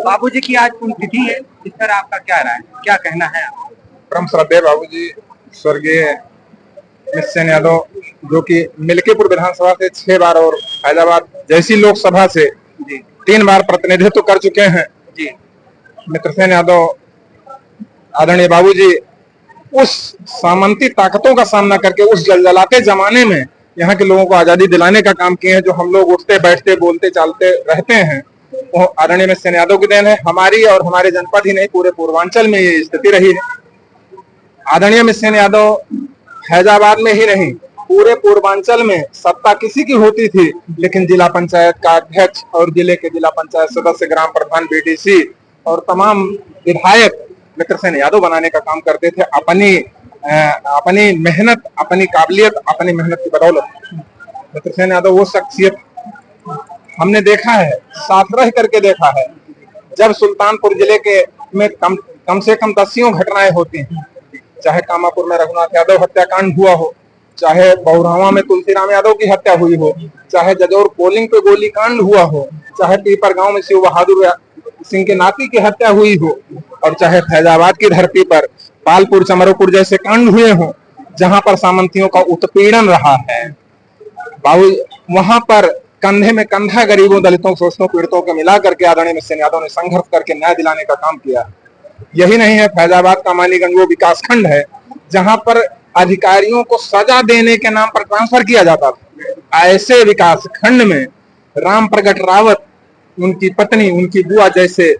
बाबूजी की आज पुण्यतिथि है, इस पर आपका क्या राय है, क्या कहना है आप? परम श्रद्धेय बाबूजी स्वर्गीय निश्चय यादव, जो कि मिल्कीपुर विधानसभा से 6 बार और फैजाबाद जैसी लोकसभा से 3 बार प्रतिनिधित्व कर चुके हैं। जी मित्रसेन यादव आदरणीय बाबूजी उस सामंती ताकतों का सामना करके उस जलजलाते जमाने में यहाँ के लोगों को आजादी दिलाने का काम किए हैं। जो हम लोग उठते बैठते बोलते चालते रहते हैं, वो आदरणीय मिश्र यादव की देन है। हमारी और हमारे जनपद ही नहीं, पूरे पूर्वांचल में ये स्थिति रही है। आदरणीय मिश्र यादव फैजाबाद में ही नहीं, पूरे पूर्वांचल में सत्ता किसी की होती थी, लेकिन जिला पंचायत का अध्यक्ष और जिले के जिला पंचायत सदस्य, ग्राम प्रधान, बीडीसी और तमाम विधायक मित्रसेन यादव बनाने का काम करते थे। अपनी मेहनत, अपनी काबिलियत, अपनी मेहनत की बदौलत मित्रसेन यादव वो शख्सियत हमने देखा है, साथ रह करके देखा है। जब सुल्तानपुर जिले के में कम से कम 10 घटनाएं होती हैं, चाहे कामापुर में रघुनाथ यादव हत्याकांड हुआ हो, चाहे बहुरावा में तुलसीराम यादव की हत्या हुई हो, चाहे जजौर पोलिंग पे गोलीकांड हुआ हो, चाहे पीपर गांव में शिव बहादुर सिंह के नाती की हत्या हुई हो, और चाहे फैजाबाद की धरती पर पालपुर चमरोपुर जैसे कांड हुए हों, जहां पर सामंतियों का उत्पीड़न रहा है, बाबू वहां पर कंधे में कंधा गरीबों, दलितों, शोषितों, पीड़ितों को मिला करके आदरणीय मिश्र यादव ने संघर्ष करके न्याय दिलाने का काम किया। यही नहीं है, फैजाबाद का मानीगंज वो विकास खंड है जहां पर अधिकारियों को सजा देने के नाम पर ट्रांसफर किया जाता था। ऐसे विकास खंड में राम प्रगट रावत, उनकी पत्नी, उनकी बुआ जैसे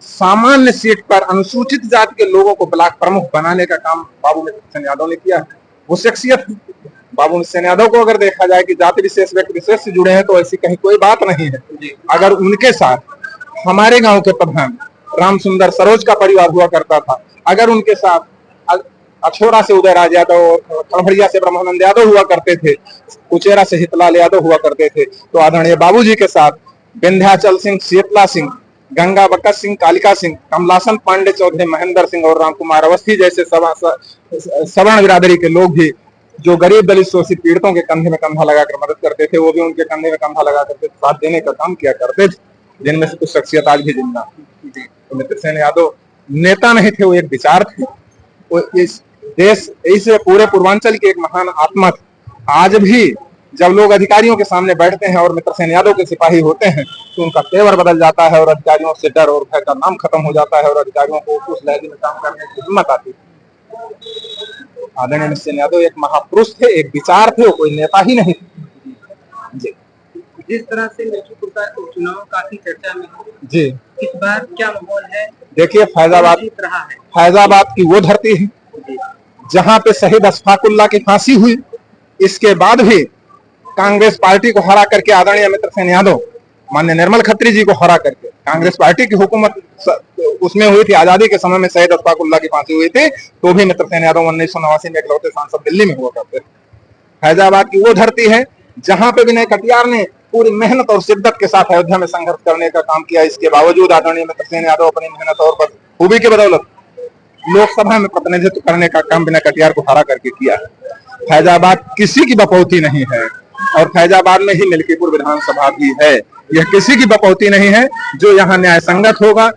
सामान्य सीट पर अनुसूचित जाति के लोगों को ब्लॉक प्रमुख बनाने का काम बाबू मिश्र यादव ने किया। वो शख्सियत बाबू मिश्र यादव को अगर देखा जाए कि जाति विशेष, व्यक्ति विशेष से जुड़े हैं, तो ऐसी कहीं कोई बात नहीं है। अगर उनके साथ हमारे गांव के प्रधान राम सुंदर सरोज का परिवार हुआ करता था, अगर उनके साथ अछोरा से उदय राज यादव, खड़भड़िया से ब्रह्मानंद यादव हुआ करते थे, कुचेरा से हितलाल यादव हुआ करते थे, तो आदरणीय बाबूजी के साथ विंध्याचल सिंह, शीतला सिंह, गंगा बक्का सिंह, कालिका सिंह, कमलासन पांडे चौधरी, महेंद्र सिंह और राम कुमार अवस्थी जैसे सवर्ण बिरादरी के लोग भी, जो गरीब दलित शोषित पीड़ितों के कंधे में कंधा लगाकर मदद करते थे, वो भी उनके कंधे में कंधा लगा करके साथ देने का काम किया करते थे, जिनमें से कुछ शख्सियत आज भी जिंदा। तो मित्रसेन यादव नेता नहीं थे, वो एक विचार थे। वो इस देश, इस पूरे पूर्वांचल की एक महान आत्मा थी। आज भी जब लोग अधिकारियों के सामने बैठते हैं और मित्रसेन यादव के सिपाही होते हैं, तो उनका तेवर बदल जाता है और अधिकारियों से डर और भय का नाम खत्म हो जाता है और अधिकारियों को उस लहजे में काम करने की हिम्मत आती है। आदरणीय मिश्र यादव एक महापुरुष थे, एक विचार थे, वो कोई नेता ही नहीं थे। जी, जिस तरह से मिल्कीपुर का चुनाव काफी चर्चा में जी, इस बार क्या माहौल है? देखिए, फैजाबाद की वो धरती है जहां पे शहीद अशफाकुल्लाह की फांसी हुई। इसके बाद भी कांग्रेस पार्टी को हरा करके आदरणीय मित्रसेन यादव माननीय निर्मल खत्री जी को हरा करके कांग्रेस पार्टी की हुकूमत उसमें हुई थी। आजादी के समय में शहीद अशफाकुल्लाह की फांसी हुई थी, तो भी मित्रसेन यादव 1989 में इकलौते सांसद दिल्ली में हुआ करते थे। फैजाबाद की वो धरती है जहां पे विनय कटियार ने पूरी मेहनत और शिद्दत के साथ अयोध्या में संघर्ष करने का काम किया। इसके बावजूद आदरणीय मित्रसेन यादव अपनी मेहनत और खूबी की बदौलत लोकसभा में प्रतिनिधित्व करने का काम विनय कटियार को हरा करके किया है। फैजाबाद किसी की बपौती नहीं है और फैजाबाद में ही मिल्कीपुर विधानसभा भी है। यह किसी की बपौती नहीं है, जो यहाँ न्याय संगत होगा।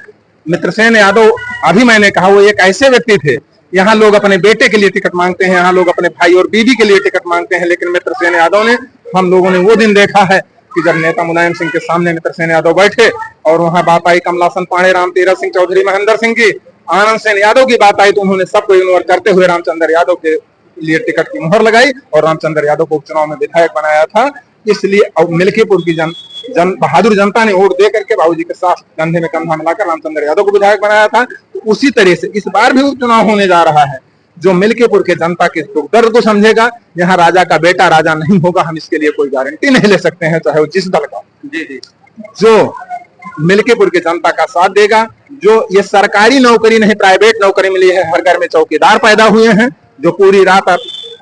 मित्रसेन यादव, अभी मैंने कहा, वो एक ऐसे व्यक्ति थे, यहाँ लोग अपने बेटे के लिए टिकट मांगते हैं, यहाँ लोग अपने भाई और बीवी के लिए टिकट मांगते हैं, लेकिन मित्रसेन यादव ने, हम लोगों ने वो दिन देखा है कि जब नेता मुलायम सिंह के सामने मित्रसेन यादव बैठे और वहां बात आई कमलासन पांडे, राम तीरथ सिंह चौधरी, महेंद्र सिंह की, आनंद सेन यादव की बात आई, तो उन्होंने सबको इग्नोर करते हुए रामचंद्र यादव के लिए टिकट की मुहर लगाई और रामचंद्र यादव को उपचुनाव में विधायक बनाया था। इसलिए मिल्कीपुर की बहादुर जनता ने वोट दे करके बाबूजी के साथ कंधे में कंधा मिलाकर रामचंद्र यादव को विधायक बनाया था। तो उसी तरह से इस बार भी उपचुनाव होने जा रहा है। जो मिल्कीपुर के जनता के दुख दर्द को समझेगा, यहाँ राजा का बेटा राजा नहीं होगा, हम इसके लिए कोई गारंटी नहीं ले सकते हैं, चाहे वो जिस दल का। जो मिल्कीपुर की जनता का साथ देगा, जो ये सरकारी नौकरी नहीं प्राइवेट नौकरी मिली है, हर घर में चौकीदार पैदा हुए हैं, जो पूरी रात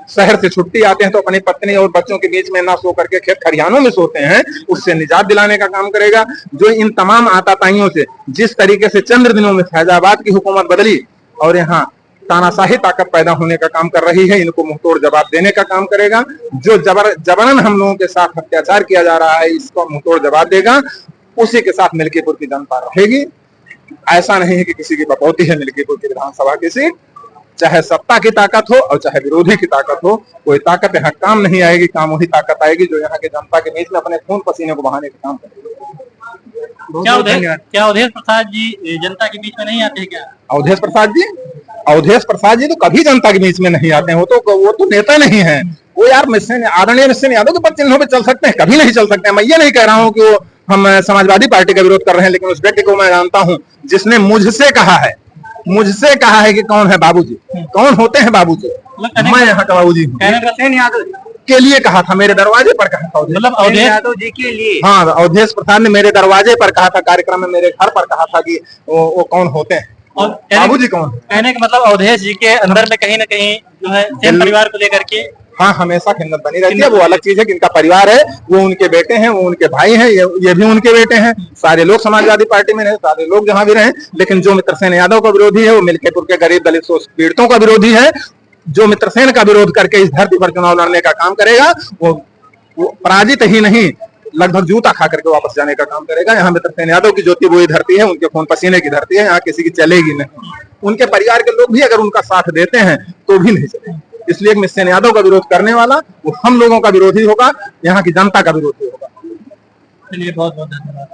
शहर से छुट्टी आते हैं तो अपनी पत्नी और बच्चों के बीच में ना सो करके खेत खरियानों में सोते हैं, उससे निजात दिलाने का काम करेगा। जो इन तमाम आताताइयों से, जिस तरीके से चंद्र दिनों में फैजाबाद की हुकूमत बदली और यहाँ तानाशाही ताकत पैदा होने का काम कर रही है, इनको मुंहतोड़ जवाब देने का काम करेगा। जो जबरन हम लोगों के साथ अत्याचार किया जा रहा है, इसको मुंहतोड़ जवाब देगा। उसी के साथ मिल्कीपुर की जनता रहेगी। ऐसा नहीं है कि किसी की बपौती है मिल्कीपुर की विधानसभा की सीट। चाहे सत्ता की ताकत हो और चाहे विरोधी की ताकत हो, कोई ताकत यहाँ काम नहीं आएगी। काम वही ताकत आएगी जो यहाँ के जनता के बीच में अपने खून पसीने को बहाने का काम करेगी। क्या अवधेश प्रसाद जी जनता के बीच में नहीं आते क्या? अवधेश प्रसाद जी तो कभी जनता के बीच में नहीं आते हैं। वो तो नेता नहीं है। वो यार आदरणीय मिशन यादव के पद चिन्हों पे चल सकते हैं, कभी नहीं चल सकते हैं। मैं ये नहीं कह रहा हूँ कि वो हम समाजवादी पार्टी का विरोध कर रहे हैं, लेकिन उस व्यक्ति को मैं जानता हूँ जिसने मुझसे कहा है कि कौन है बाबूजी, कौन होते हैं बाबूजी। मैं यहाँ का बाबूजी के लिए कहा था, मेरे दरवाजे पर कहा था। मतलब अवधेश यादव जी के लिए? हाँ, अवधेश प्रसाद ने मेरे दरवाजे पर कहा था, कार्यक्रम में मेरे घर पर कहा था कि वो कौन होते हैं, बाबूजी कौन। कहने का मतलब अवधेश जी के अंदर में कहीं ना कहीं जो है सेम परिवार को लेकर के हाँ हमेशा खिन्नत बनी रहती है। वो अलग चीज है कि इनका परिवार है, वो उनके बेटे हैं, वो उनके भाई हैं, ये भी उनके बेटे हैं। सारे लोग समाजवादी पार्टी में रहे, सारे लोग जहां भी रहे, लेकिन जो मित्रसेन यादव का विरोधी है वो मिल्कीपुर के गरीब दलित शोषित पीड़ितों का विरोधी है। जो मित्रसेन का विरोध करके इस धरती पर चुनाव लड़ने का काम करेगा वो पराजित ही नहीं, लगभग जूता खा करके वापस जाने का काम करेगा। यहाँ मित्रसेन यादव की ज्योति वही धरती है, उनके खून पसीने की धरती है, यहाँ किसी की चलेगी नहीं। उनके परिवार के लोग भी अगर उनका साथ देते हैं तो भी नहीं चलेगी। इसलिए मित्रसेन यादव का विरोध करने वाला वो हम लोगों का विरोधी होगा, यहाँ की जनता का विरोधी होगा। चलिए, बहुत बहुत धन्यवाद।